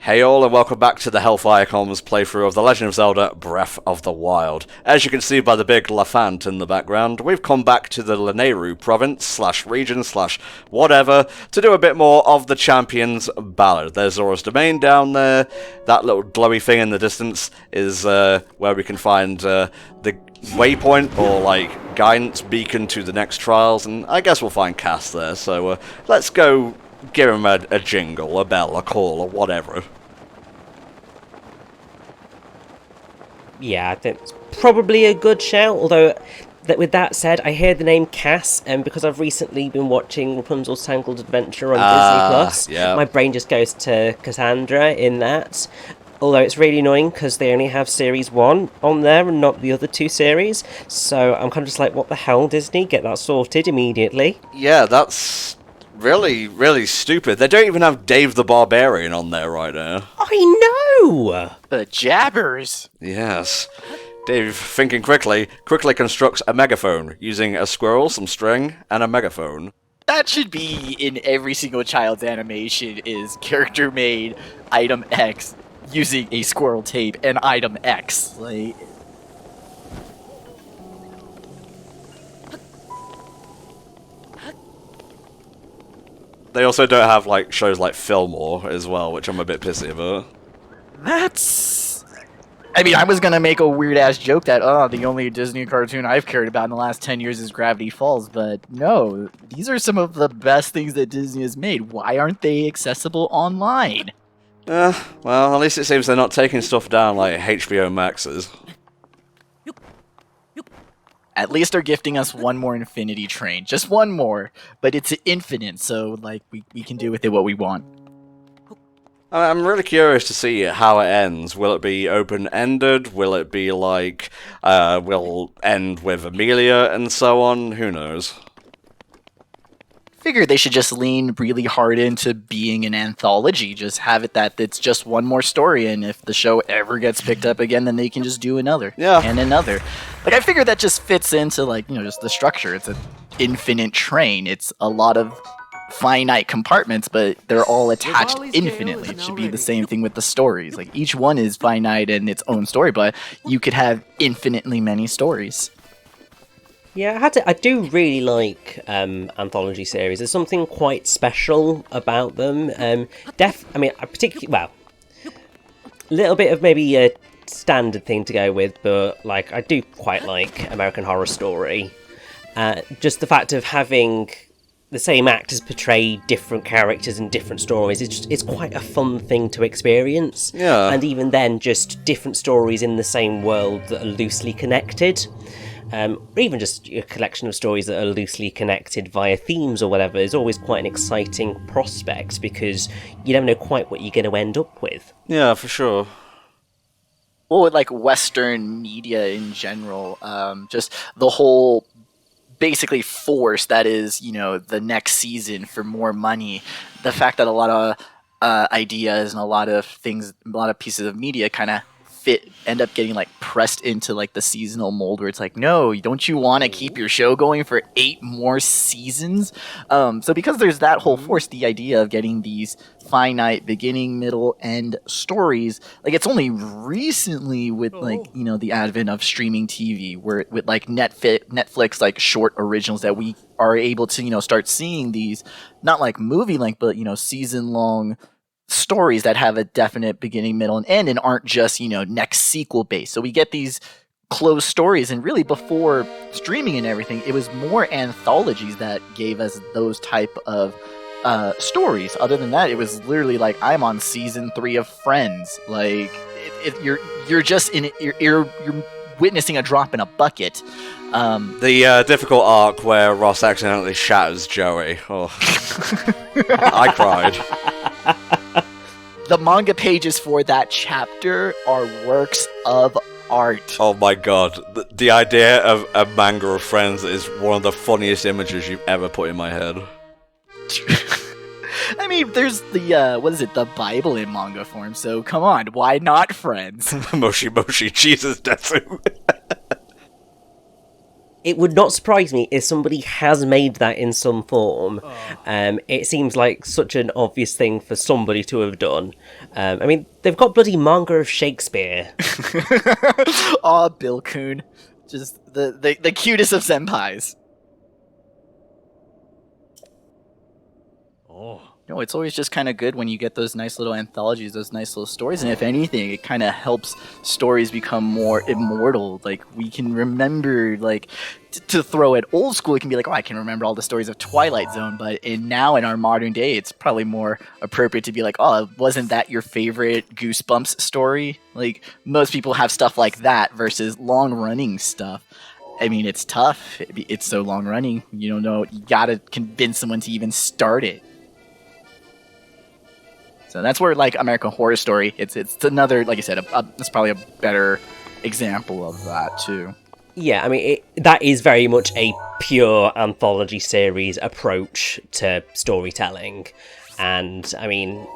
Hey all, and welcome back to the HellfireComms playthrough of The Legend of Zelda Breath of the Wild. As you can see by the big Lafant in the background, we've come back to the Lanayru province, /region, /whatever, to do a bit more of the Champion's Ballad. There's Zora's Domain down there. That little glowy thing in the distance is where we can find the waypoint, or like guidance beacon to the next trials, and I guess we'll find Cass there, so let's go give him a jingle, a bell, a call, or whatever. Yeah, that's probably a good shout, although with that said, I hear the name Cass, and because I've recently been watching Rapunzel's Tangled Adventure on Disney Plus, my brain just goes to Cassandra in that. Although it's really annoying because they only have Series 1 on there and not the other two series, so I'm kind of just like, what the hell, Disney? Get that sorted immediately. Yeah, that's really, really stupid. They don't even have Dave the Barbarian on there right now. I know! The jabbers! Yes. Dave, thinking quickly constructs a megaphone using a squirrel, some string, and a megaphone. That should be in every single child's animation, is character made item X using a squirrel tape and item X. Like, they also don't have like shows like Fillmore as well, which I'm a bit pissy about. that's... I mean, I was gonna make a weird-ass joke that, the only Disney cartoon I've cared about in the last 10 years is Gravity Falls, but no, these are some of the best things that Disney has made. Why aren't they accessible online? Well, at least it seems they're not taking stuff down like HBO Maxes. At least they're gifting us one more Infinity Train. Just one more, but it's infinite, so like we can do with it what we want. I'm really curious to see how it ends. Will it be open-ended? Will it be like, will end with Amelia and so on? Who knows? Figured they should just lean really hard into being an anthology. Just have it that it's just one more story, and if the show ever gets picked up again, then they can just do another. Yeah. And another. Like, I figured that just fits into, like, just the structure. It's an infinite train. It's a lot of finite compartments, but they're all attached infinitely. It should be the same thing with the stories. Like, each one is finite in its own story, but you could have infinitely many stories. Yeah, I do really like anthology series. There's something quite special about them. I particularly, well, a little bit of maybe a standard thing to go with, but like I do quite like American Horror Story. Just the fact of having the same actors portray different characters and different stories, it's quite a fun thing to experience. Yeah. And even then, just different stories in the same world that are loosely connected. Or even just a collection of stories that are loosely connected via themes or whatever is always quite an exciting prospect, because you never know quite what you're going to end up with. Yeah, for sure. Well, with like Western media in general, just the whole basically force that is, the next season for more money, the fact that a lot of ideas and a lot of things, a lot of pieces of media kind of end up getting like pressed into like the seasonal mold where it's like, no, don't you want to keep your show going for 8 more seasons? So because there's that whole force, the idea of getting these finite beginning, middle, end stories, like it's only recently with like, the advent of streaming TV, where with like Netflix like short originals that we are able to, start seeing these, not like movie length, but, season long stories that have a definite beginning, middle, and end, and aren't just, next sequel based. So we get these closed stories, and really before streaming and everything, it was more anthologies that gave us those type of stories. Other than that, it was literally like, I'm on season 3 of Friends. Like you're just in it, you're witnessing a drop in a bucket. The difficult arc where Ross accidentally shatters Joey. Oh. I cried. The manga pages for that chapter are works of art. Oh my god. The idea of a manga of Friends is one of the funniest images you've ever put in my head. I mean, there's the, the Bible in manga form, so come on, why not Friends? Moshi Moshi, Jesus Detsu. it would not surprise me if somebody has made that in some form. It seems like such an obvious thing for somebody to have done. I mean, they've got bloody manga of Shakespeare. Aw, Bill Coon. Just the cutest of senpais. Oh. No, it's always just kind of good when you get those nice little anthologies, those nice little stories, and if anything, it kind of helps stories become more immortal. Like, we can remember, like, to throw it old school, it can be like, oh, I can remember all the stories of Twilight Zone, but now in our modern day, it's probably more appropriate to be like, oh, wasn't that your favorite Goosebumps story? Like, most people have stuff like that versus long-running stuff. I mean, it's tough. It's so long-running. You don't know. You gotta convince someone to even start it. So that's where, like, American Horror Story, it's another, like I said, it's probably a better example of that, too. Yeah, I mean, that is very much a pure anthology series approach to storytelling. And, I mean,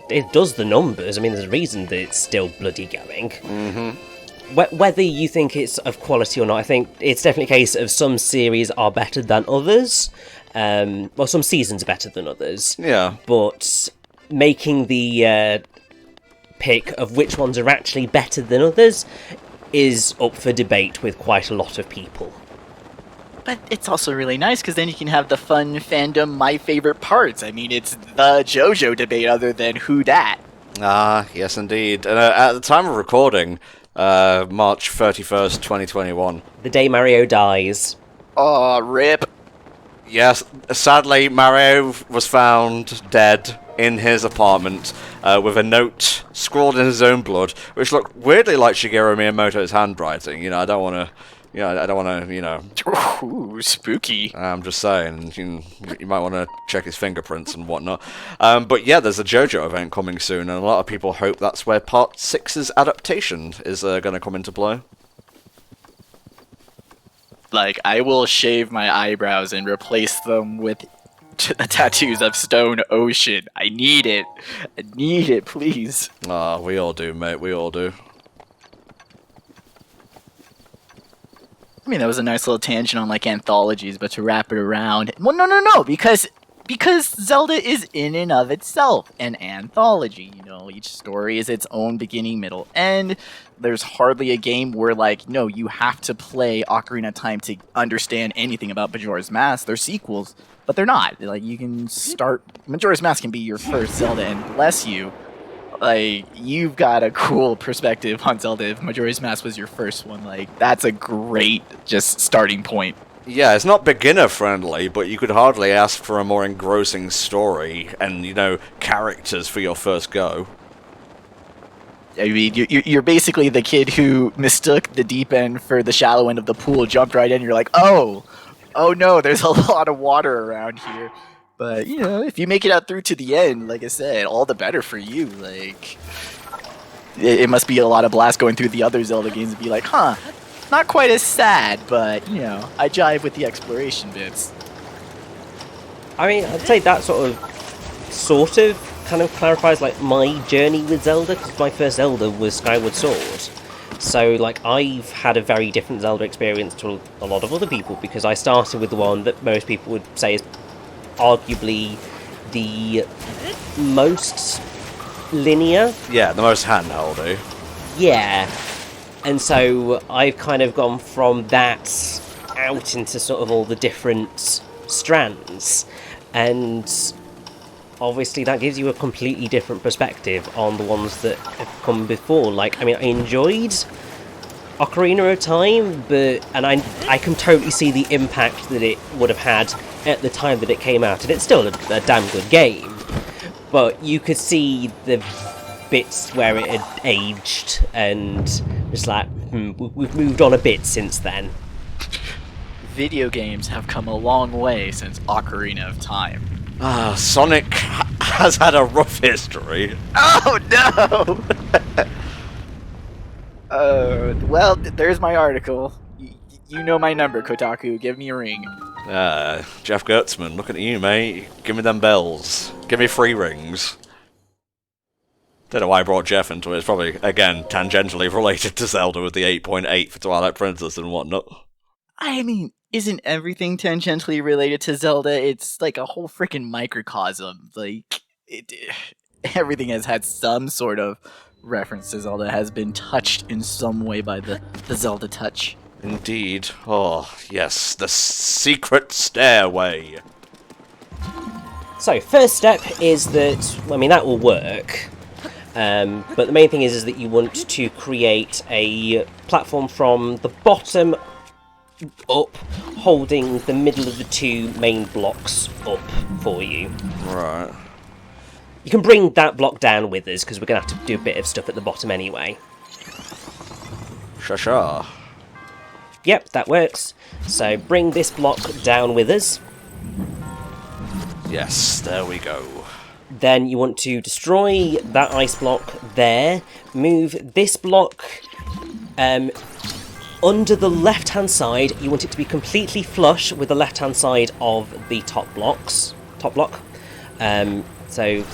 it does the numbers. I mean, there's a reason that it's still bloody going. Mm-hmm. Whether you think it's of quality or not, I think it's definitely a case of some series are better than others. Well, some seasons are better than others. Yeah. But making the pick of which ones are actually better than others is up for debate with quite a lot of people. But it's also really nice because then you can have the fun fandom my favorite parts. I mean, it's the JoJo debate other than who dat. Ah, yes indeed. And at the time of recording, March 31st, 2021. The day Mario dies. Aw, rip. Yes, sadly, Mario was found dead in his apartment with a note scrawled in his own blood, which looked weirdly like Shigeru Miyamoto's handwriting. You know, I don't want to, Ooh, spooky. I'm just saying, you might want to check his fingerprints and whatnot. But yeah, there's a JoJo event coming soon, and a lot of people hope that's where Part 6's adaptation is going to come into play. Like, I will shave my eyebrows and replace them with the tattoos of Stone Ocean. I need it. I need it, please. Ah, we all do, mate. We all do. I mean, that was a nice little tangent on, like, anthologies, but to wrap it around... Well, no, because Zelda is in and of itself an anthology. You know, each story is its own beginning, middle, end. There's hardly a game where, like, no, you have to play Ocarina of Time to understand anything about Majora's Mask. They're sequels, but they're not. Like, you can start... Majora's Mask can be your first Zelda, and bless you, like, you've got a cool perspective on Zelda if Majora's Mask was your first one. Like, that's a great, just, starting point. Yeah, it's not beginner-friendly, but you could hardly ask for a more engrossing story and, characters for your first go. I mean, you're basically the kid who mistook the deep end for the shallow end of the pool, jumped right in, you're like, oh no, there's a lot of water around here. But, if you make it out through to the end, like I said, all the better for you. Like, it must be a lot of blast going through the other Zelda games and be like, huh, not quite as sad, but, I jive with the exploration bits. I mean, I'd say that sort of kind of clarifies, like, my journey with Zelda, because my first Zelda was Skyward Sword. So, like, I've had a very different Zelda experience to a lot of other people, because I started with the one that most people would say is arguably the most linear. Yeah, the most handholdy. Yeah. And so I've kind of gone from that out into sort of all the different strands. And obviously that gives you a completely different perspective on the ones that have come before. Like, I mean, I enjoyed Ocarina of Time, and I can totally see the impact that it would have had at the time that it came out, and it's still a damn good game. But you could see the bits where it had aged, and just like, we've moved on a bit since then. Video games have come a long way since Ocarina of Time. Sonic has had a rough history. Oh no! Well, there's my article. You know my number, Kotaku. Give me a ring. Jeff Gertzman, looking at you, mate. Give me them bells. Give me 3 rings. Don't know why I brought Jeff into it. It's probably, again, tangentially related to Zelda with the 8.8 for Twilight Princess and whatnot. I mean, isn't everything tangentially related to Zelda? It's like a whole freaking microcosm. Like, everything has had some sort of reference to Zelda, has been touched in some way by the Zelda touch. Indeed. Oh, yes, the secret stairway. So, first step is that, I mean, that will work. But the main thing is that you want to create a platform from the bottom up, holding the middle of the two main blocks up for you. Right. You can bring that block down with us, because we're going to have to do a bit of stuff at the bottom anyway. Sha-sha. Yep, that works. So bring this block down with us. Yes, there we go. Then you want to destroy that ice block there. Move this block under the left-hand side. You want it to be completely flush with the left-hand side of the top block. So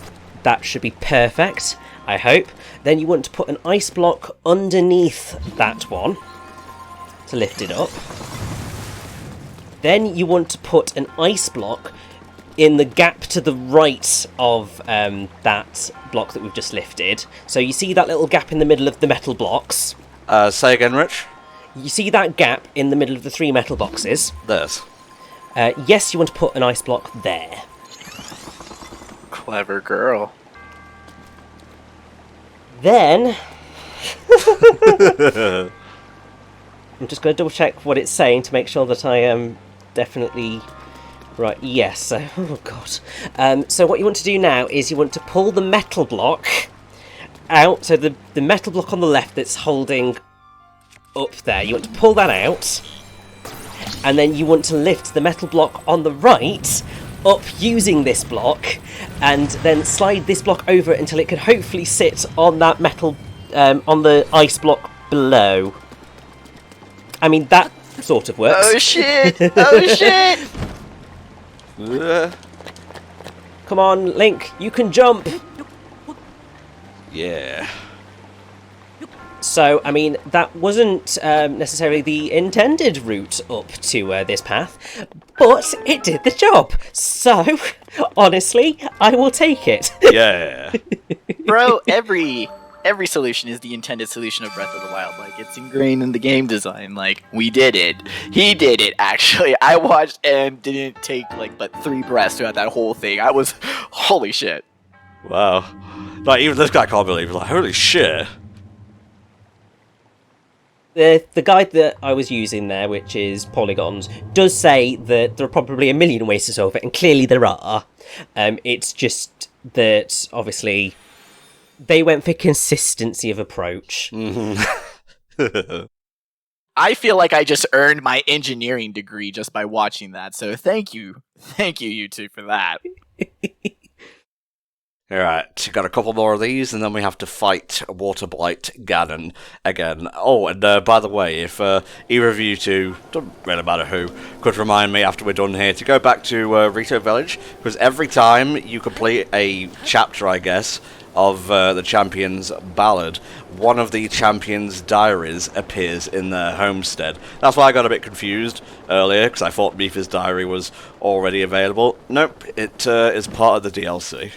that should be perfect, I hope. Then you want to put an ice block underneath that one to lift it up. Then you want to put an ice block in the gap to the right of that block that we've just lifted. So you see that little gap in the middle of the metal blocks? Say again, Rich? You see that gap in the middle of the three metal boxes? There's. Yes, you want to put an ice block there. Clever girl. Then... I'm just going to double check what it's saying to make sure that I am definitely... Right, yes. Oh, God. So what you want to do now is you want to pull the metal block out. So the metal block on the left that's holding up there, you want to pull that out. And then you want to lift the metal block on the right up using this block. And then slide this block over until it can hopefully sit on that metal, on the ice block below. I mean, that sort of works. Oh, shit! Oh, shit! Come on, Link, you can jump! Yeah. So, I mean, that wasn't necessarily the intended route up to this path, but it did the job. So, honestly, I will take it. Yeah. Bro, every solution is the intended solution of Breath of the Wild. Like, it's ingrained in the game design. Like, we did it. He did it, actually. I watched and didn't take, like, but 3 breaths throughout that whole thing. I was... Holy shit. Wow. Like, even this guy can't believe it. Like, holy shit. The guide that I was using there, which is Polygons, does say that there are probably a million ways to solve it, and clearly there are. It's just that, obviously... They went for consistency of approach. Mm-hmm. I feel like I just earned my engineering degree just by watching that, so thank you. Thank you, you two, for that. Alright, got a couple more of these, and then we have to fight Waterblight Ganon again. Oh, and by the way, if either of you two, doesn't really matter who, could remind me after we're done here to go back to Rito Village, because every time you complete a chapter, I guess, of the champion's Ballad, one of the champion's diaries appears in their homestead. That's why I got a bit confused earlier, because I thought Mifa's diary was already available. Nope, it is part of the DLC.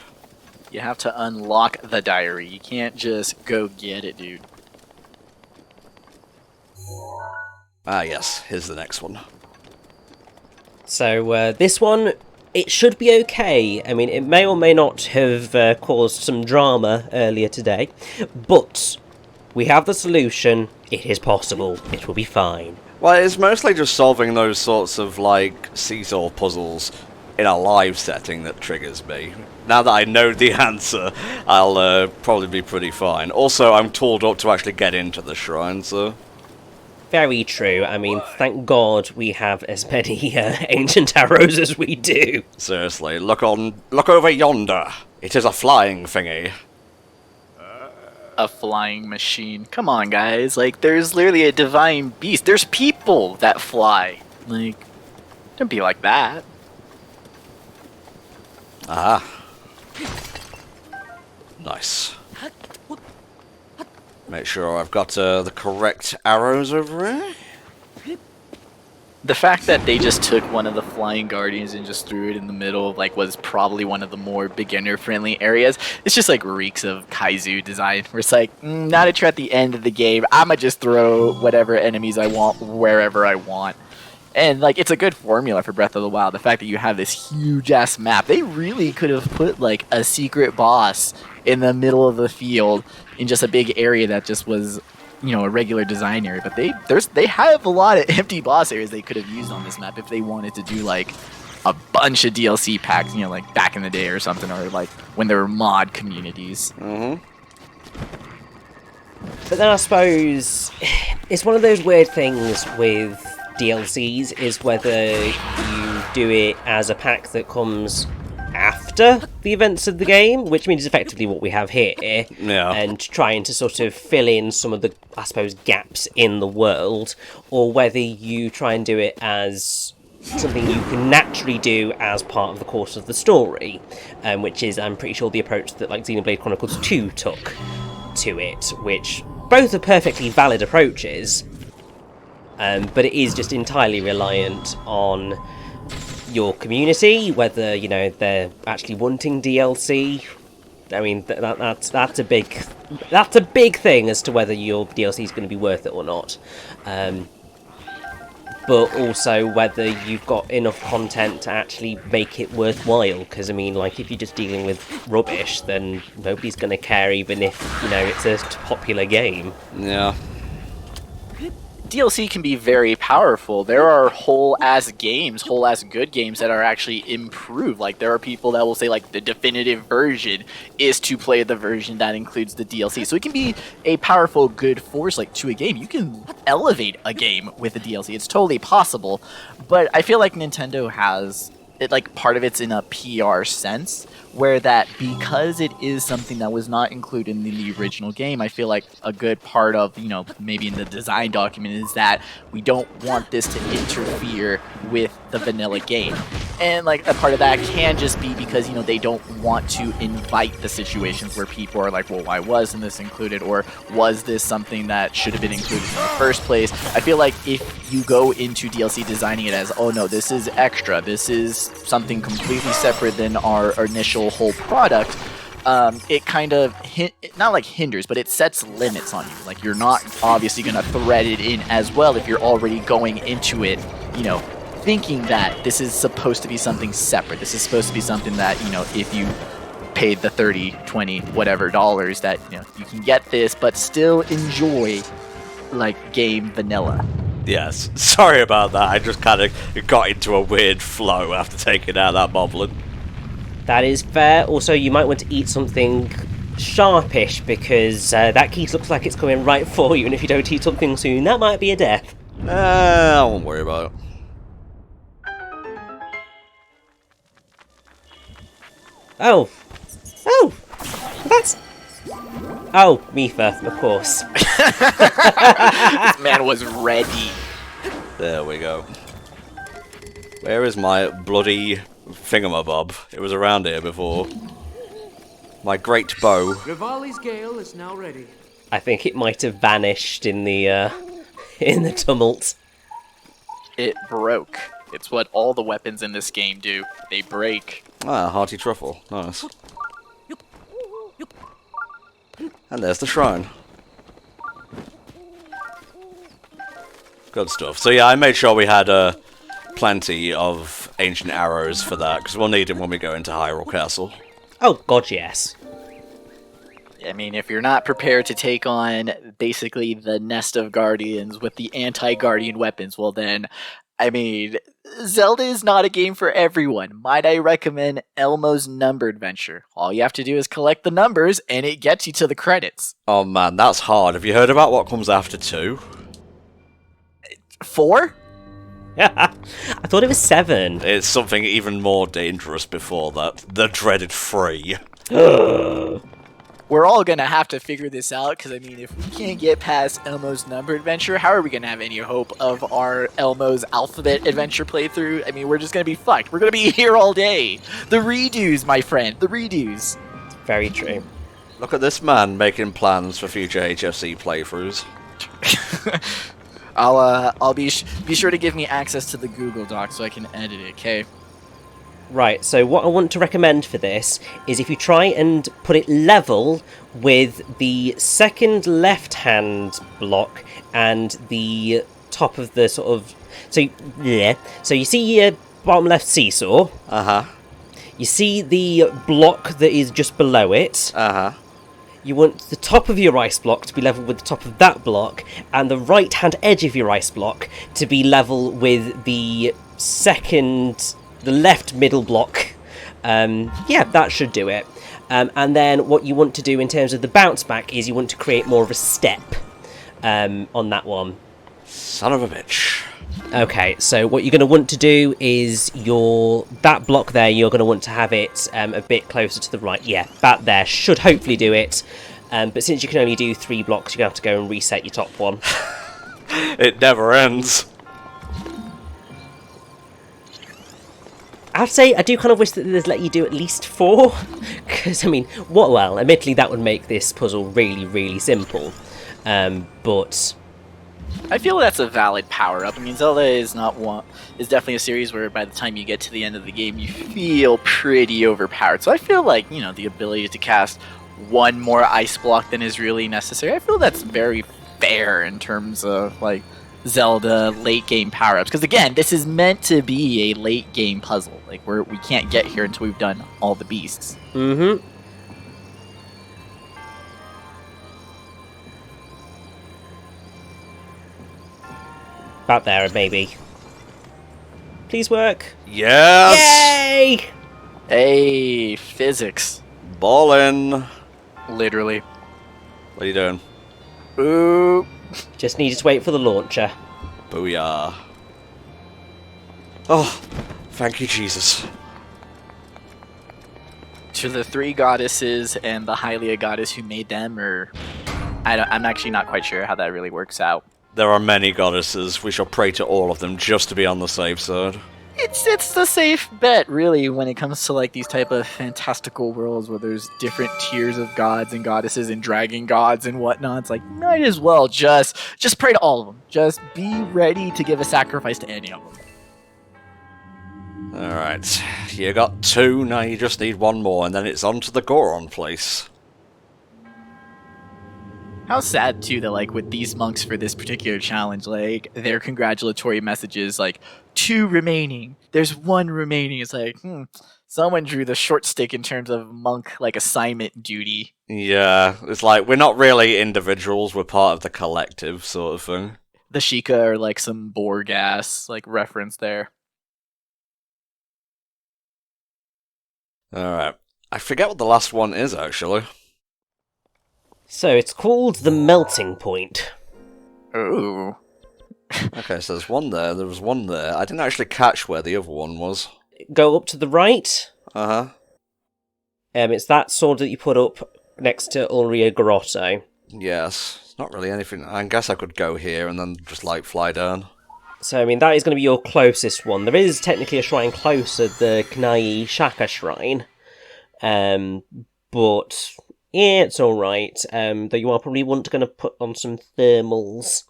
You have to unlock the diary. You can't just go get it, dude. Ah yes, here's the next one. So this one, it should be okay. I mean, it may or may not have caused some drama earlier today, but we have the solution. It is possible. It will be fine. Well, it's mostly just solving those sorts of, like, seesaw puzzles in a live setting that triggers me. Now that I know the answer, I'll probably be pretty fine. Also, I'm tooled up to actually get into the shrine, so... Very true. I mean, thank God we have as many ancient arrows as we do. Seriously, look over yonder. It is a flying thingy. A flying machine. Come on, guys. Like, there's literally a divine beast. There's people that fly. Like, don't be like that. Ah. Nice. Make sure I've got the correct arrows over here. The fact that they just took one of the flying guardians and just threw it in the middle of like was probably one of the more beginner friendly areas. It's just like reeks of Kaizu design, where it's like, now that you're at the end of the game, I'ma just throw whatever enemies I want wherever I want. And like it's a good formula for Breath of the Wild. The fact that you have this huge ass map, they really could have put like a secret boss in the middle of the field in just a big area that just was, you know, a regular design area. But they have a lot of empty boss areas they could have used on this map if they wanted to do like a bunch of DLC packs, you know, like back in the day or something, or like when there were mod communities. But then I suppose it's one of those weird things with DLCs, is whether you do it as a pack that comes after the events of the game, which means effectively what we have here, and trying to sort of fill in some of the, I suppose, gaps in the world, or whether you try and do it as something you can naturally do as part of the course of the story, which is, I'm pretty sure, the approach that like Xenoblade Chronicles 2 took to it, which both are perfectly valid approaches, but it is just entirely reliant on your community, whether, you know, they're actually wanting DLC. I mean, that's a big thing as to whether your DLC is going to be worth it or not. But also whether you've got enough content to actually make it worthwhile. Because I mean, like, if you're just dealing with rubbish, then nobody's going to care, even if, you know, it's a popular game. Yeah. DLC can be very powerful. There are whole-ass games, whole-ass good games that are actually improved. Like, there are people that will say, like, the definitive version is to play the version that includes the DLC. So it can be a powerful, good force, like, to a game. You can elevate a game with a DLC. It's totally possible. But I feel like Nintendo has it, like, part of it's in a PR sense, where that because it is something that was not included in the original game, I feel like a good part of, you know, maybe in the design document is that we don't want this to interfere with the vanilla game. And like a part of that can just be because, you know, they don't want to invite the situations where people are like, well, why wasn't this included? Or was this something that should have been included in the first place? I feel like if you go into DLC designing it as, oh no, this is extra, this is something completely separate than our initial whole product, it kind of not like hinders, but it sets limits on you. Like, you're not obviously going to thread it in as well if you're already going into it, you know, thinking that this is supposed to be something separate. This is supposed to be something that, you know, if you paid the 30, 20, whatever dollars, that, you know, you can get this but still enjoy like game vanilla. Yes, sorry about that. I just kind of got into a weird flow after taking out that boblin. That is fair. Also, you might want to eat something sharpish, because that key looks like it's coming right for you, and if you don't eat something soon, that might be a death. I won't worry about it. Oh, that's... Oh, Mifa, of course. This man was ready. There we go. Where is my bloody thingamabob? It was around here before. My great bow. Rivali's gale is now ready. I think it might have vanished in the tumult. It broke. It's what all the weapons in this game do. They break. Ah, hearty truffle. Nice. And there's the shrine. Good stuff. So yeah, I made sure we had plenty of ancient arrows for that, because we'll need them when we go into Hyrule Castle. Oh, God, yes. I mean, if you're not prepared to take on basically the nest of guardians with the anti-guardian weapons, well then, I mean, Zelda is not a game for everyone. Might I recommend Elmo's Number Adventure? All you have to do is collect the numbers, and it gets you to the credits. Oh man, that's hard. Have you heard about what comes after 2? 4? I thought it was 7. It's something even more dangerous before that. The dreaded 3. We're all gonna have to figure this out, because I mean, if we can't get past Elmo's Number Adventure, how are we gonna have any hope of our Elmo's Alphabet Adventure playthrough? I mean, we're just gonna be fucked. We're gonna be here all day. The redos, my friend, the redos. Very true. Look at this man making plans for future HFC playthroughs. I'll be sure to give me access to the Google Doc so I can edit it. Okay. Right, so what I want to recommend for this is if you try and put it level with the second left-hand block and the top of the sort of... So you see your bottom left seesaw. Uh-huh. You see the block that is just below it. Uh-huh. You want the top of your ice block to be level with the top of that block, and the right-hand edge of your ice block to be level with the left middle block. Yeah, that should do it. And then what you want to do in terms of the bounce back is you want to create more of a step on that one. Son of a bitch. Okay, so what you're going to want to do is that block there, you're going to want to have it a bit closer to the right. Yeah, that there should hopefully do it. But since you can only do 3 blocks, you're going to have to go and reset your top one. It never ends. I'd say I do kind of wish that they'd let you do at least 4. Because, I mean, well, admittedly that would make this puzzle really, really simple. But... I feel that's a valid power-up. I mean, Zelda is definitely a series where by the time you get to the end of the game, you feel pretty overpowered. So I feel like, the ability to cast one more ice block than is really necessary, I feel that's very fair in terms of, like, Zelda late-game power-ups. Because, again, this is meant to be a late-game puzzle. Like, we can't get here until we've done all the beasts. Mm-hmm. About there, maybe. Please work. Yes! Yay! Hey, physics. Ballin'. Literally. What are you doing? Ooh. Just needed to wait for the launcher. Booyah. Oh, thank you, Jesus. To the 3 goddesses and the Hylia goddess who made them, or... I'm actually not quite sure how that really works out. There are many goddesses. We shall pray to all of them just to be on the safe side. It's the safe bet, really, when it comes to like these type of fantastical worlds where there's different tiers of gods and goddesses and dragon gods and whatnot. It's like, might as well just pray to all of them. Just be ready to give a sacrifice to any of them. Alright, you got 2, now you just need 1 more, and then it's on to the Goron place. How sad, too, that, like, with these monks for this particular challenge, like, their congratulatory messages, like, 2 remaining, there's 1 remaining. It's like, someone drew the short stick in terms of monk, like, assignment duty. Yeah, it's like, we're not really individuals, we're part of the collective, sort of thing. The Sheikah are, like, some Borgas, like, reference there. Alright, I forget what the last one is, actually. So it's called the melting point. Ooh. Okay, so there's 1 there, there was 1 there. I didn't actually catch where the other one was. Go up to the right. Uh-huh. It's that sword that you put up next to Ulria Grotto. Yes, it's not really anything. I guess I could go here and then just, like, fly down. So, I mean, that is going to be your closest one. There is technically a shrine closer, the Knai Shaka Shrine. But... yeah, it's alright. Though you are probably going to put on some thermals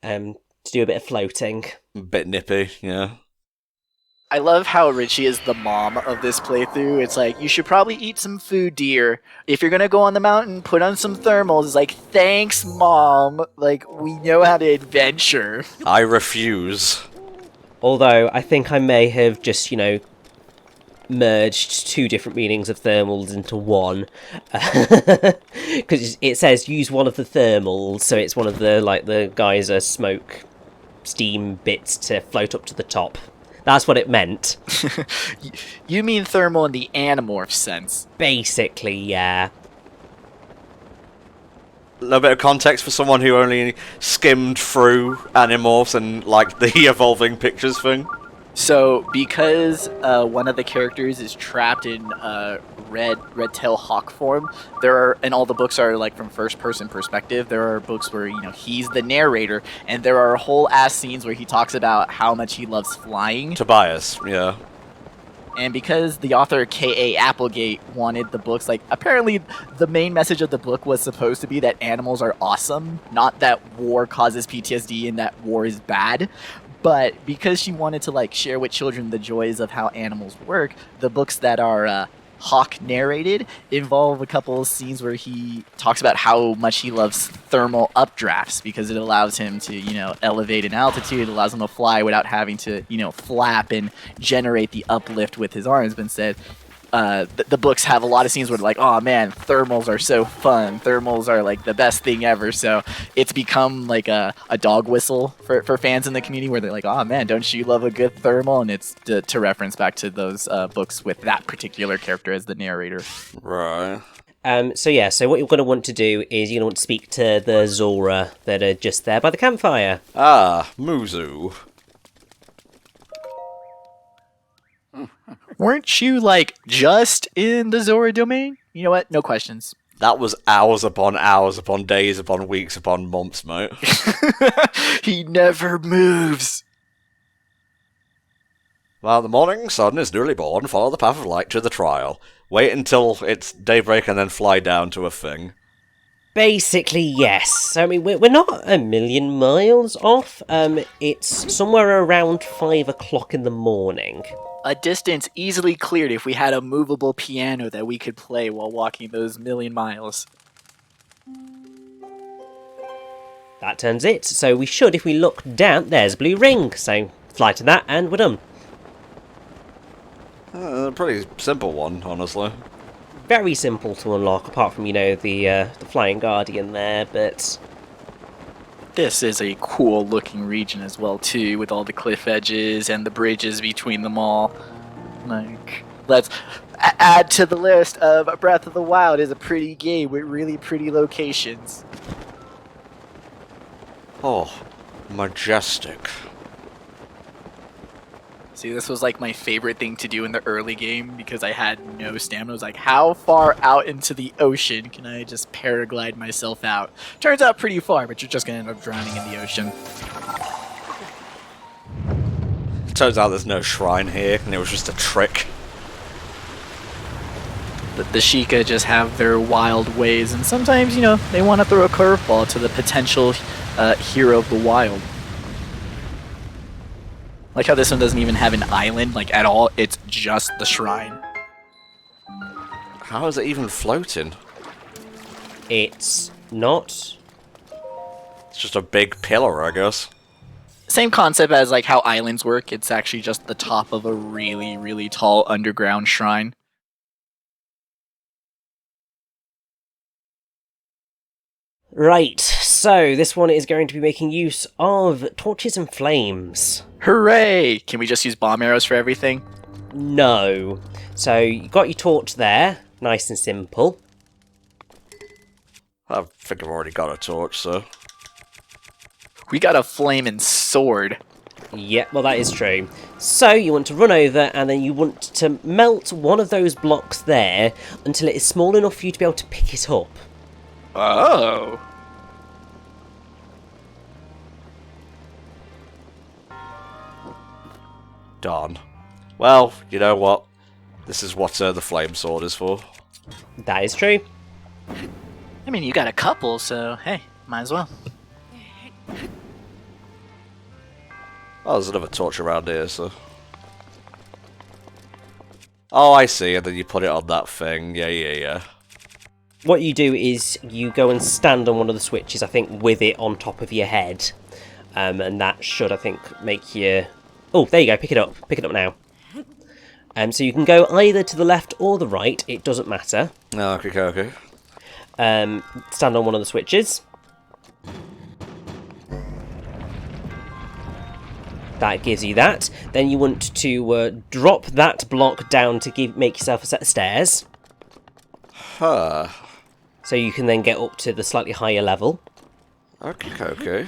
to do a bit of floating. A bit nippy, yeah. I love how Richie is the mom of this playthrough. It's like, you should probably eat some food, dear. If you're gonna go on the mountain, put on some thermals. It's like, thanks, Mom. Like, we know how to adventure. I refuse. Although, I think I may have just, merged 2 different meanings of thermals into one. Because it says use one of the thermals, so it's one of the, the geyser smoke steam bits to float up to the top. That's what it meant. You mean thermal in the Animorph sense. Basically, yeah. A little bit of context for someone who only skimmed through Animorphs and, the evolving pictures thing. So, because one of the characters is trapped in red tail hawk form, and all the books are from first person perspective. There are books where he's the narrator, and there are whole ass scenes where he talks about how much he loves flying. Tobias, yeah. And because the author K.A. Applegate wanted the books, like, apparently the main message of the book was supposed to be that animals are awesome, not that war causes PTSD and that war is bad. But because she wanted to, like, share with children the joys of how animals work, the books that are Hawk narrated involve a couple of scenes where he talks about how much he loves thermal updrafts because it allows him to, elevate in altitude, allows him to fly without having to, flap and generate the uplift with his arms. But instead, the books have a lot of scenes where they're like, oh man, thermals are so fun. Thermals are like the best thing ever. So it's become like a dog whistle for fans in the community where they're like, oh man, don't you love a good thermal? And it's to reference back to those books with that particular character as the narrator. Right. So what you're going to want to do is you're going to want to speak to the Zora that are just there by the campfire. Ah, Muzu. Weren't you, like, just in the Zora domain? You know what? No questions. That was hours upon days upon weeks upon months, mate. He never moves. Well, the morning sun is newly born. Follow the path of light to the trial. Wait until it's daybreak and then fly down to a thing. Basically, yes. So, I mean, we're not a million miles off. It's somewhere around 5 o'clock in the morning. A distance easily cleared if we had a movable piano that we could play while walking those million miles. That turns it. So we should, if we look down, there's a blue ring. So fly to that and we're done. Pretty simple one, honestly. Very simple to unlock, apart from, the Flying Guardian there, but... This is a cool looking region as well too, with all the cliff edges and the bridges between them all. Like, let's add to the list of Breath of the Wild is a pretty game with really pretty locations. Oh, majestic. See, this was like my favorite thing to do in the early game because I had no stamina. I was like, how far out into the ocean can I just paraglide myself out? Turns out pretty far, but you're just going to end up drowning in the ocean. Turns out there's no shrine here, and it was just a trick. The Sheikah just have their wild ways, and sometimes, they want to throw a curveball to the potential hero of the wild. Like how this one doesn't even have an island, like, at all. It's just the shrine. How is it even floating? It's not. It's just a big pillar, I guess. Same concept as, like, how islands work. It's actually just the top of a really, really tall underground shrine. Right, so this one is going to be making use of torches and flames. Hooray! Can we just use bomb arrows for everything? No. So you got your torch there, nice and simple. I think I've already got a torch, so... We got a flaming sword. Yeah, well that is true. So you want to run over and then you want to melt one of those blocks there until it is small enough for you to be able to pick it up. Oh. Darn. Well, you know what? This is what the flame sword is for. That is true. I mean, you got a couple, so hey, might as well. Oh, there's another torch around here, so... Oh, I see, and then you put it on that thing. Yeah. What you do is you go and stand on one of the switches, I think, with it on top of your head. And that should, I think, make you... Oh, there you go, pick it up. Pick it up now. So you can go either to the left or the right, it doesn't matter. Okay. Stand on one of the switches. That gives you that. Then you want to drop that block down to make yourself a set of stairs. Huh. So you can then get up to the slightly higher level. Okay.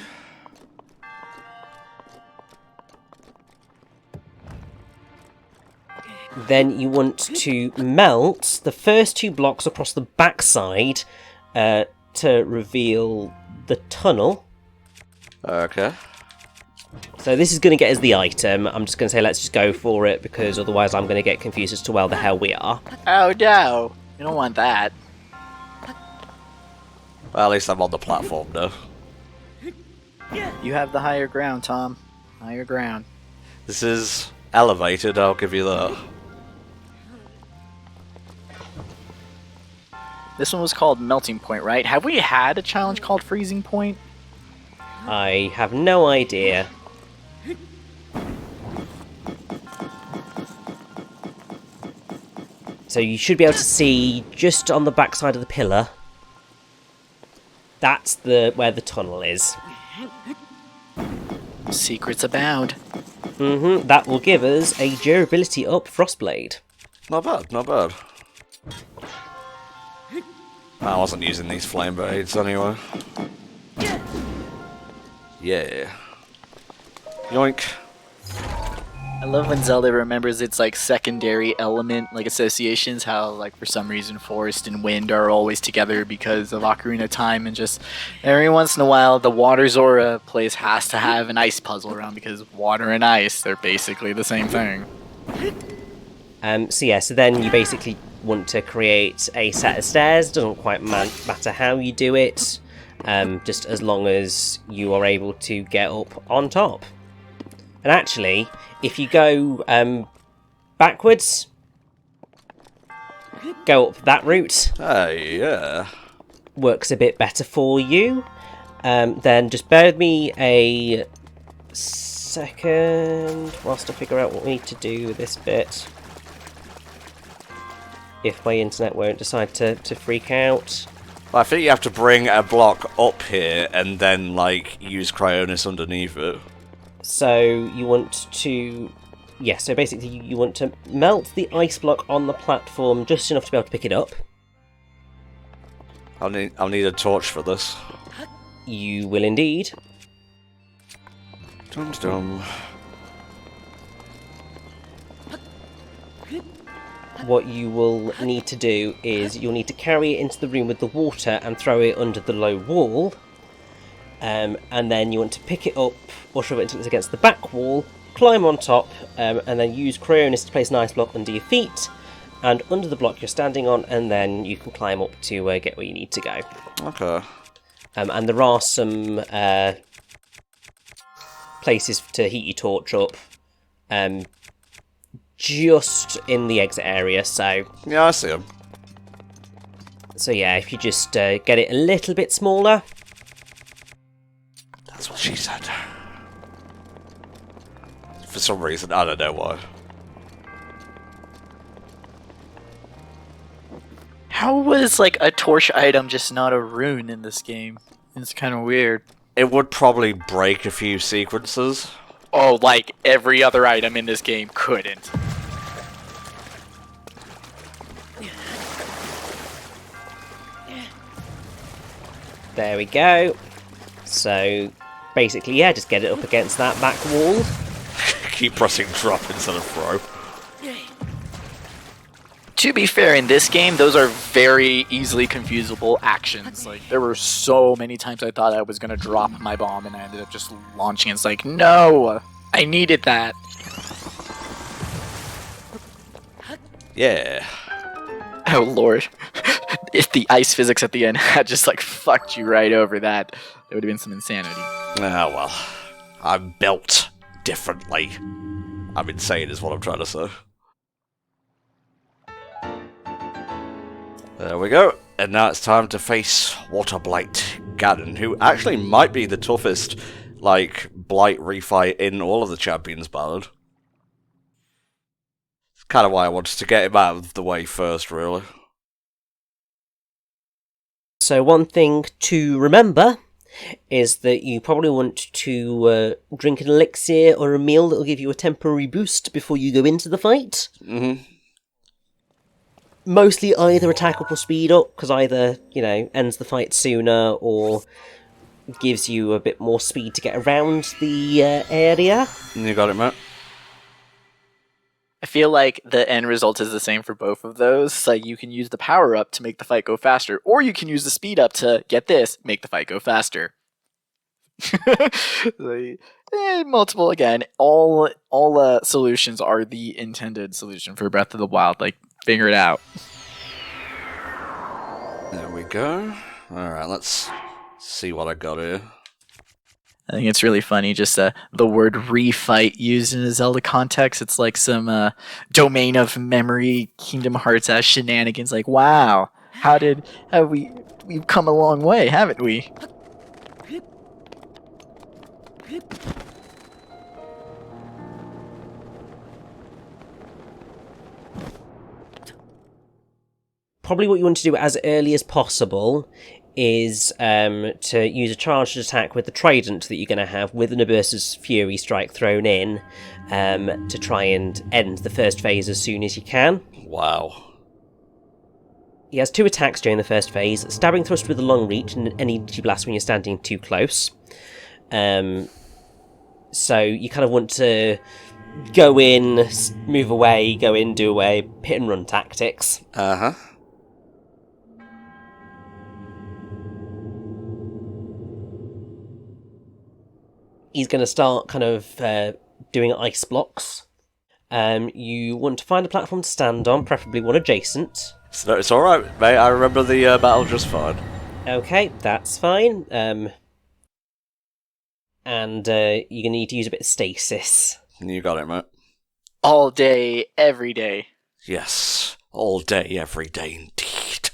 Then you want to melt the first 2 blocks across the backside to reveal the tunnel. Okay. So this is going to get us the item. I'm just going to say let's just go for it, because otherwise I'm going to get confused as to where the hell we are. Oh no, you don't want that. Well, at least I'm on the platform now. You have the higher ground, Tom. Higher ground. This is elevated, I'll give you that. This one was called Melting Point, right? Have we had a challenge called Freezing Point? I have no idea. So you should be able to see just on the back side of the pillar. That's where the tunnel is. Secrets abound. That will give us a durability up Frostblade. Not bad, not bad. I wasn't using these flame blades anyway. Yeah. Yoink. I love when Zelda remembers its like secondary element, like associations, how like for some reason forest and wind are always together because of Ocarina of Time, and just every once in a while the Water Zora place has to have an ice puzzle around because water and ice, they're basically the same thing. So then you basically want to create a set of stairs. Doesn't quite matter how you do it, just as long as you are able to get up on top. And actually, if you go backwards, go up that route. Hey, yeah. Works a bit better for you. Then just bear with me a second whilst I figure out what we need to do with this bit. If my internet won't decide to freak out. I think you have to bring a block up here and then, like, use Cryonis underneath it. So you want to... Yeah, so basically you want to melt the ice block on the platform just enough to be able to pick it up. I'll need a torch for this. You will indeed. Dum dum. What you will need to do is you'll need to carry it into the room with the water and throw it under the low wall. And then you want to pick it up or shove it until it's against the back wall, climb on top, and then use Cryonis to place an ice block under your feet and under the block you're standing on, and then you can climb up to get where you need to go. Okay. And there are some places to heat your torch up just in the exit area, so... Yeah, I see him. So yeah, if you just get it a little bit smaller... That's what she said. For some reason, I don't know why. How was like a torch item just not a rune in this game? It's kind of weird. It would probably break a few sequences. Oh, like every other item in this game couldn't. There we go. So, basically, yeah, just get it up against that back wall. Keep pressing drop instead of throw. To be fair, in this game, those are very easily confusable actions. Like, there were so many times I thought I was going to drop my bomb, and I ended up just launching it. It's like, no! I needed that! Yeah. Oh, Lord. If the ice physics at the end had just, like, fucked you right over that, there would have been some insanity. Ah, well. I'm built differently. I'm insane is what I'm trying to say. There we go. And now it's time to face Waterblight Ganon, who actually might be the toughest, like, Blight refight in all of the Champions Ballad. It's kind of why I wanted to get him out of the way first, really. So one thing to remember is that you probably want to drink an elixir or a meal that will give you a temporary boost before you go into the fight. Mm-hmm. Mostly either attack up or speed up, because either, you know, ends the fight sooner or gives you a bit more speed to get around the area. You got it, Matt. I feel like the end result is the same for both of those. Like, you can use the power up to make the fight go faster, or you can use the speed up to, get this, make the fight go faster. Like, multiple again. All solutions are the intended solution for Breath of the Wild. Like, figure it out. There we go. Alright, let's see what I got here. I think it's really funny, just the word refight used in a Zelda context. It's like some domain of memory, Kingdom Hearts as shenanigans. Like, wow, we've come a long way, haven't we? Probably what you want to do as early as possible is to use a charged attack with the trident that you're going to have with an Urbosa's Fury Strike thrown in to try and end the first phase as soon as you can. Wow. He has 2 attacks during the first phase, Stabbing Thrust with a long reach and an Energy Blast when you're standing too close. So you kind of want to go in, move away, go in, do away, hit and run tactics. Uh-huh. He's going to start kind of doing ice blocks. You want to find a platform to stand on, preferably one adjacent. So it's alright, mate. I remember the battle just fine. Okay, that's fine. And you're going to need to use a bit of stasis. You got it, mate. All day, every day. Yes. All day, every day, indeed.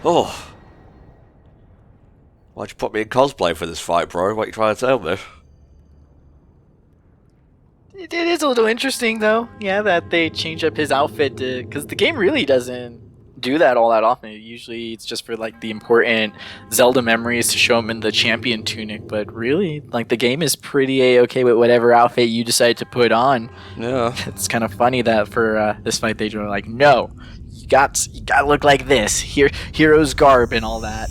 Oh. Why'd you put me in cosplay for this fight, bro? What are you trying to tell me? It is a little interesting, though. Yeah, that they change up his outfit because the game really doesn't do that all that often. Usually, it's just for like the important Zelda memories to show him in the champion tunic. But really, like the game is pretty a-okay with whatever outfit you decide to put on. Yeah. It's kind of funny that for this fight they were like, no, you got to look like this, hero's garb and all that.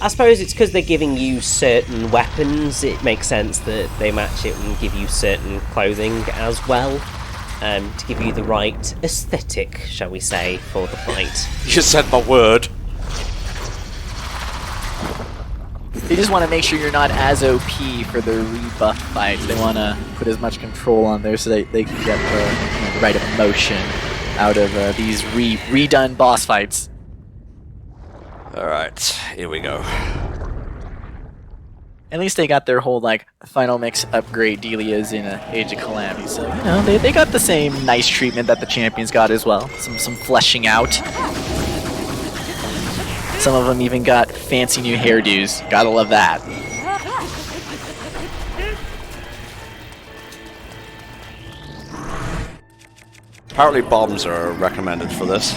I suppose it's because they're giving you certain weapons. It makes sense that they match it and give you certain clothing as well, to give you the right aesthetic, shall we say, for the fight. You said my word. They just want to make sure you're not as OP for the rebuff fights. They want to put as much control on there so they can get the right emotion out of these redone boss fights. Alright, here we go. At least they got their whole like final mix upgrade dealias in Age of Calamity, so you know they got the same nice treatment that the champions got as well. Some fleshing out. Some of them even got fancy new hairdos. Gotta love that. Apparently bombs are recommended for this.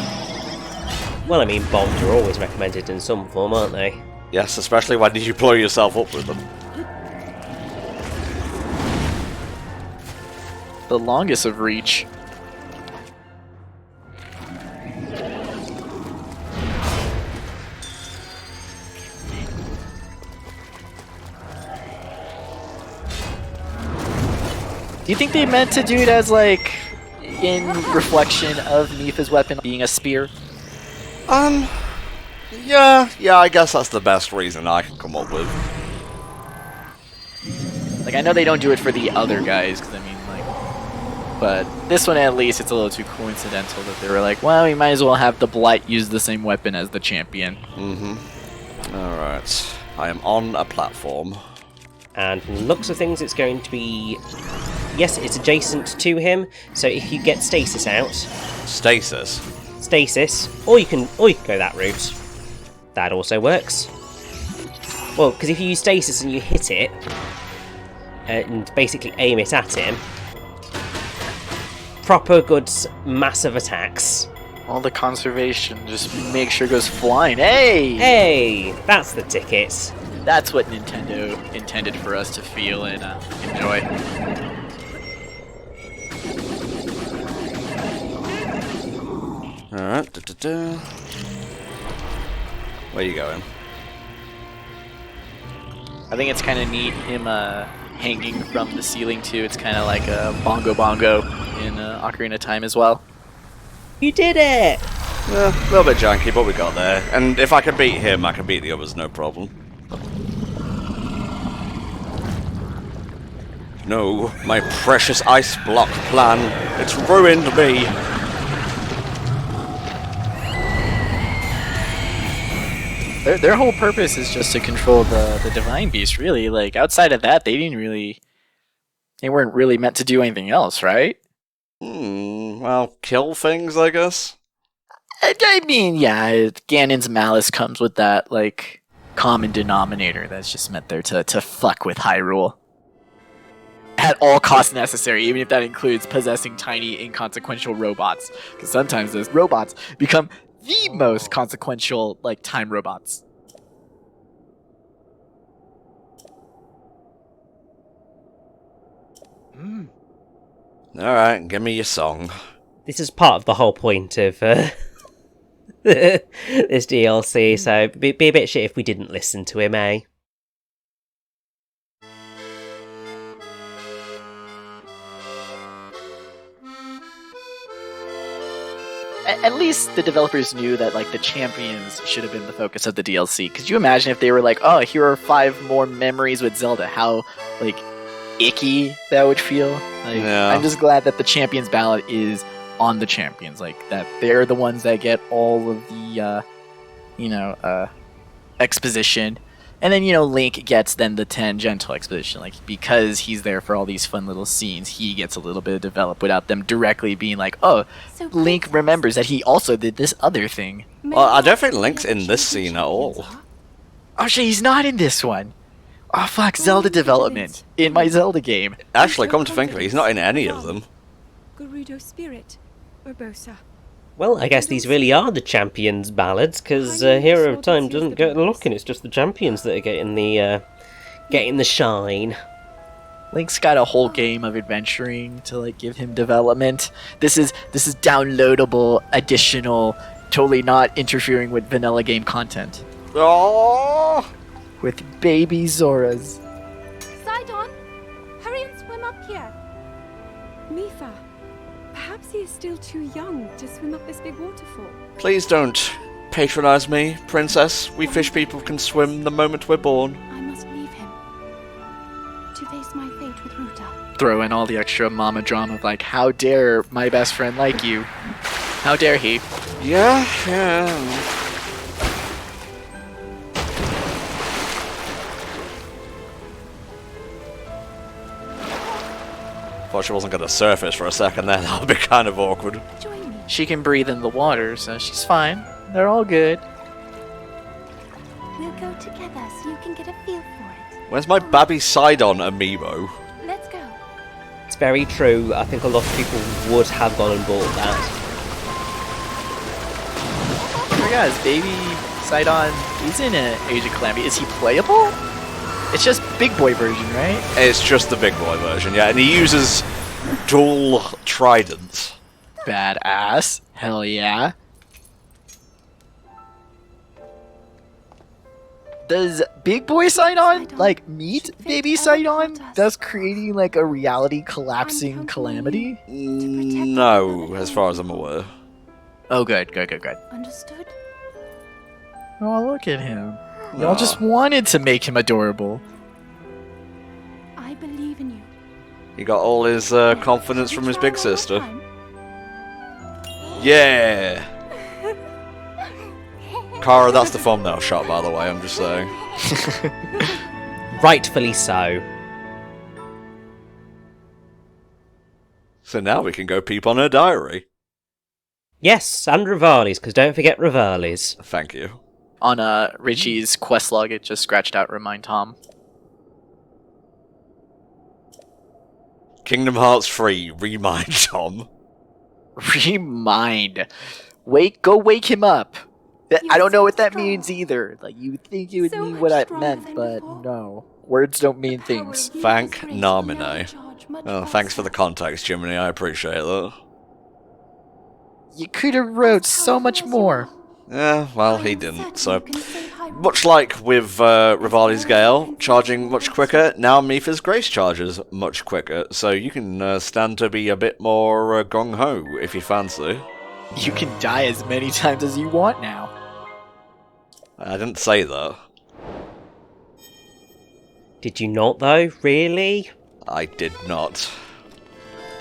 Well, I mean, bombs are always recommended in some form, aren't they? Yes, especially when you blow yourself up with them. The longest of reach. Do you think they meant to do it as like in reflection of Mipha's weapon being a spear? Yeah, I guess that's the best reason I can come up with. Like, I know they don't do it for the other guys, because I mean, like, but this one at least, it's a little too coincidental that they were like, well, we might as well have the Blight use the same weapon as the champion. Mm-hmm. Alright. I am on a platform. And from the looks of things, it's going to be... Yes, it's adjacent to him, so if you get stasis out... Stasis? Stasis, or you can go that route. That also works. Well, because if you use stasis and you hit it, and basically aim it at him, proper good massive attacks. All the conservation, just make sure it goes flying. Hey! Hey! That's the ticket. That's what Nintendo intended for us to feel and enjoy. Alright, Where you going? I think it's kind of neat, him hanging from the ceiling too. It's kind of like a bongo in Ocarina of Time as well. You did it! A little bit janky, but we got there. And if I can beat him, I can beat the others, no problem. No, my precious ice block plan. It's ruined me. Their whole purpose is just to control the divine beast, really. Like, outside of that, they weren't really meant to do anything else, right? Well, kill things, I guess? I mean, yeah, Ganon's malice comes with that, like, common denominator that's just meant there to fuck with Hyrule. At all costs necessary, even if that includes possessing tiny, inconsequential robots. Because sometimes those robots become the most consequential, like, time robots. Alright, give me your song. This is part of the whole point of this DLC, so be a bit shit if we didn't listen to him, eh? At least the developers knew that, like, the champions should have been the focus of the DLC. Could you imagine if they were like, oh, here are 5 more memories with Zelda? How, like, icky that would feel. Like, yeah. I'm just glad that the Champions Ballad is on the champions. Like, that they're the ones that get all of the, exposition. And then, Link gets then the tangential exposition. Like, because he's there for all these fun little scenes, he gets a little bit developed without them directly being like, oh, so Link remembers that he also did this other thing. Well, I don't think Link's in this scene at all. Oh shit, he's not in this one. Oh fuck, Zelda development in my Zelda game. Actually, come to think of it, he's not in any of them. Gerudo Spirit, Urbosa. Well, I guess these really are the champions' ballads, because Hero of Time doesn't get a look, and it's just the champions that are getting the shine. Link's got a whole game of adventuring to like give him development. This is downloadable, additional, totally not interfering with vanilla game content. Oh! With baby Zoras. Sidon, hurry and swim up here. Mifa, perhaps he is still too young to swim up this big waterfall. Please don't patronize me, princess. We fish people can swim the moment we're born. I must leave him to face my fate with Ruta. Throw in all the extra mama drama of like, how dare my best friend like you? How dare he? Yeah. Thought she wasn't going to surface for a second there. That would be kind of awkward. Join me. She can breathe in the water, so she's fine. They're all good. We'll go together so you can get a feel for it. Where's my babby Sidon amiibo? Let's go. It's very true. I think a lot of people would have gone and bought that. Oh my god, his baby Sidon, he's in Age of Calamity. Is he playable? It's just big boy version, right? It's just the big boy version, yeah, and he uses dual tridents. Badass. Hell yeah. Does Big Boy Sidon, like, meet Baby Sidon, thus creating, like, a reality collapsing calamity? No, as far as I'm aware. Oh, good. Understood? Oh, look at him. Y'all just wanted to make him adorable. I believe in you. He got all his confidence from his big sister. Yeah! Kara, that's the thumbnail shot, by the way, I'm just saying. Rightfully so. So now we can go peep on her diary. Yes, and Rivali's, because don't forget Rivali's. Thank you. On Richie's quest log, it just scratched out Remind Tom. Kingdom Hearts 3, Remind Tom. Remind. Go wake him up. I don't know what that means either. Like, you would think it would mean what I meant, but no. Words don't mean things. Thank Namine. Oh, thanks for the context, Jiminy, I appreciate that. You could have wrote so much more. Yeah, well, he didn't, so... Much like with Rivali's Gale, charging much quicker, now Mifa's Grace charges much quicker, so you can stand to be a bit more gung-ho if you fancy. You can die as many times as you want now. I didn't say that. Did you not, though? Really? I did not.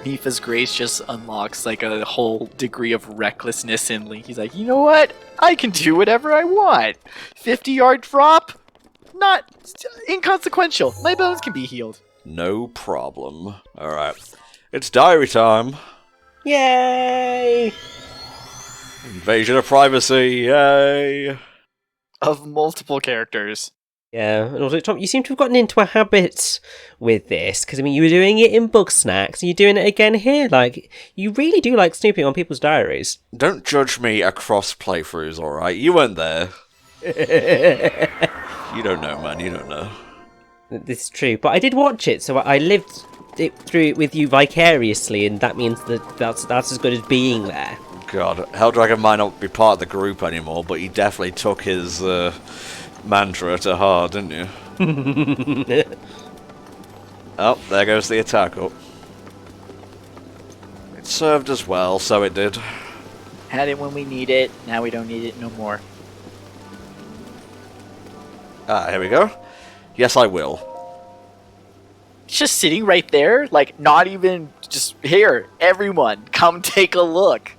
Mipha's Grace just unlocks like a whole degree of recklessness in Link. He's like, you know what? I can do whatever I want. 50-yard drop? Not inconsequential. My bones can be healed. No problem. Alright. It's diary time. Yay! Invasion of privacy, yay! Of multiple characters. Yeah, and also, Tom, you seem to have gotten into a habit with this, because, I mean, you were doing it in Bug Snacks, and you're doing it again here. Like, you really do like snooping on people's diaries. Don't judge me across playthroughs, alright? You weren't there. You don't know, man, you don't know. This is true, but I did watch it, so I lived it through it with you vicariously, and that means that's as good as being there. God, Helldragon might not be part of the group anymore, but he definitely took his, mantra to heart, didn't you? Oh, there goes the attack up. It served us well, so it did. Had it when we need it, now we don't need it no more. Ah, here we go. Yes, I will. It's just sitting right there, like not even just here. Everyone, come take a look.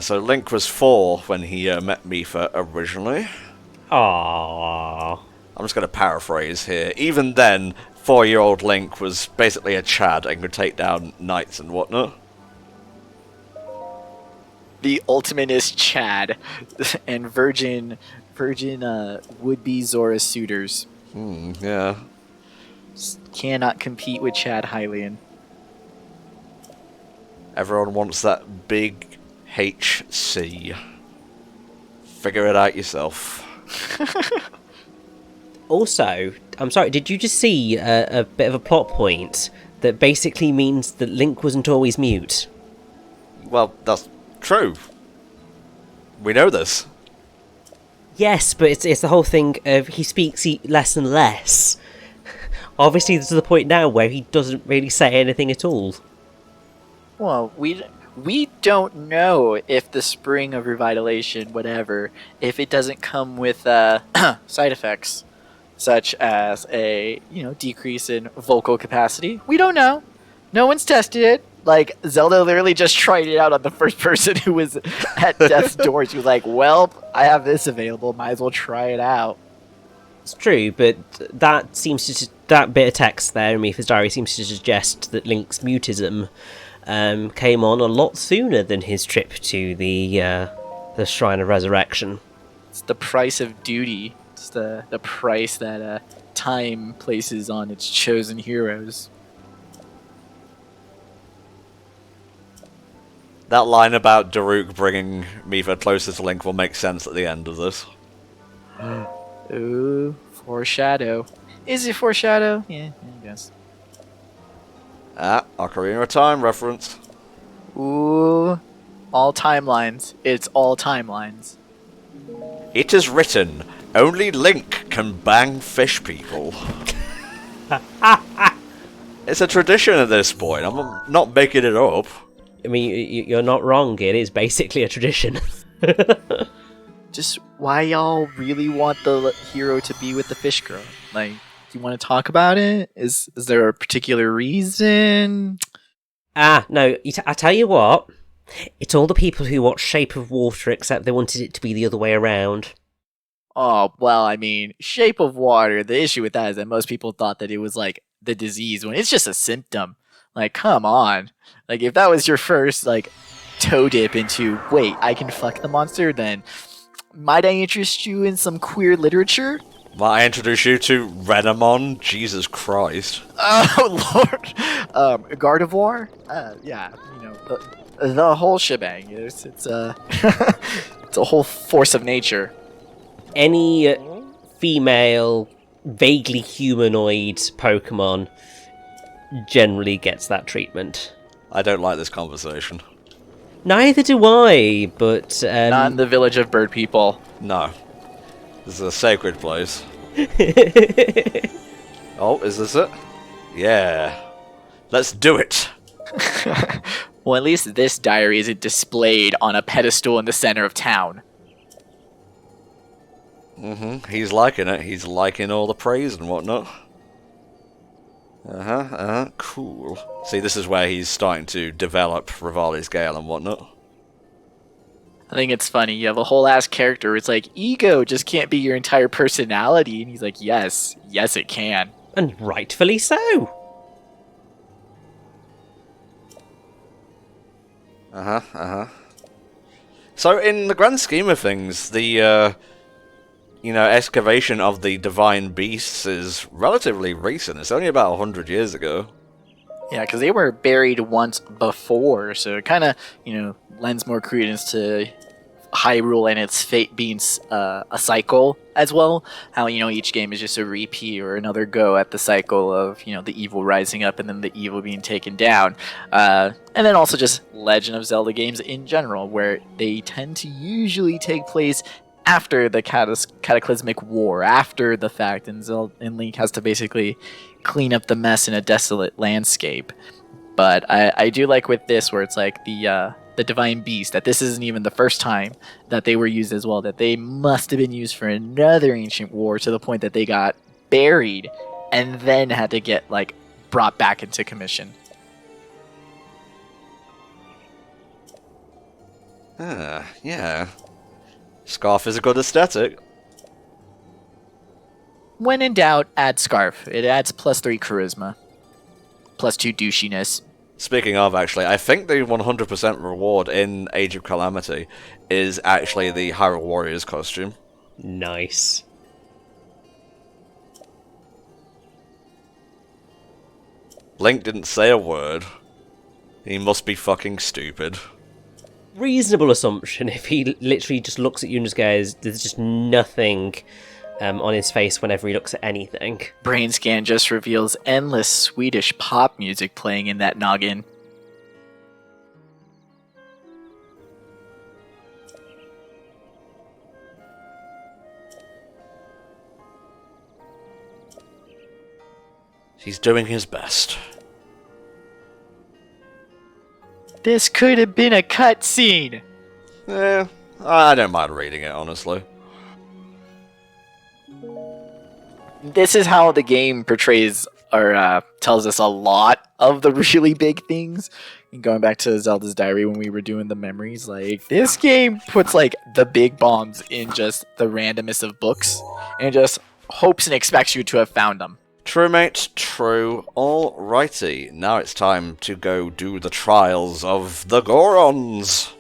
So Link was 4 when he met Mipha originally. Aww. I'm just going to paraphrase here. Even then, 4-year-old Link was basically a Chad and could take down knights and whatnot. The ultimate is Chad and virgin would-be Zora suitors. Yeah. Cannot compete with Chad Hylian. Everyone wants that big HC. Figure it out yourself. Also, I'm sorry, did you just see a bit of a plot point that basically means that Link wasn't always mute? Well, that's true. We know this. Yes, but it's the whole thing of he speaks less and less. Obviously, there's the point now where he doesn't really say anything at all. Well, we don't know if the spring of revitalization, whatever, if it doesn't come with side effects, such as a decrease in vocal capacity. We don't know. No one's tested it. Like, Zelda literally just tried it out on the first person who was at death's door. She was like, well, I have this available. Might as well try it out. It's true, but that bit of text there in Mipha's diary seems to suggest that Link's mutism came on a lot sooner than his trip to the Shrine of Resurrection. It's the price of duty. It's the price that time places on its chosen heroes. That line about Daruk bringing Mipha closer to Link will make sense at the end of this. Ooh, foreshadow. Is it foreshadow? Yeah, I guess. Ah, Ocarina of Time reference. Ooh, all timelines. It's all timelines. It is written, only Link can bang fish people. It's a tradition at this point. I'm not making it up. I mean, you're not wrong. It is basically a tradition. Just why y'all really want the hero to be with the fish girl? Like, do you want to talk about it? Is there a particular reason? No. I tell you what. It's all the people who watch Shape of Water, except they wanted it to be the other way around. Oh, well, I mean, Shape of Water, the issue with that is that most people thought that it was, like, the disease when it's just a symptom. Like, come on. Like, if that was your first, like, toe dip into, wait, I can fuck the monster, then might I interest you in some queer literature? Might I introduce you to Renamon? Jesus Christ. Oh, Lord. Gardevoir? Yeah, the whole shebang. It's it's a whole force of nature. Any female, vaguely humanoid Pokemon generally gets that treatment. I don't like this conversation. Neither do I, but... Not in the village of bird people. No. This is a sacred place. Oh, is this it? Yeah. Let's do it. Well, at least this diary isn't displayed on a pedestal in the center of town. He's liking it. He's liking all the praise and whatnot. Cool. See, this is where he's starting to develop Rivali's Gale and whatnot. I think it's funny. You have a whole ass character where it's like, ego just can't be your entire personality. And he's like, yes, it can. And rightfully so. So, in the grand scheme of things, the, excavation of the divine beasts is relatively recent. It's only about 100 years ago. Yeah, because they were buried once before, so it kind of, lends more credence to Hyrule and its fate being a cycle as well. How, each game is just a repeat or another go at the cycle of, the evil rising up and then the evil being taken down. And then also just Legend of Zelda games in general, where they tend to usually take place after the cataclysmic war, after the fact, and Link has to basically clean up the mess in a desolate landscape. But I do like with this where it's like the divine beast, that this isn't even the first time that they were used as well, that they must have been used for another ancient war to the point that they got buried and then had to get brought back into commission. Yeah. Scarf is a good aesthetic. When in doubt, add Scarf. It adds +3 charisma, +2 douchiness. Speaking of, actually, I think the 100% reward in Age of Calamity is actually the Hyrule Warriors costume. Nice. Link didn't say a word. He must be fucking stupid. Reasonable assumption if he literally just looks at you and just goes, there's just nothing on his face whenever he looks at anything. Brain scan just reveals endless Swedish pop music playing in that noggin. He's doing his best. This could have been a cutscene. I don't mind reading it, honestly. This is how the game portrays or tells us a lot of the really big things. And going back to Zelda's Diary when we were doing the memories, this game puts the big bombs in just the randomest of books and just hopes and expects you to have found them. True, mate, true. Alrighty, now it's time to go do the trials of the Gorons.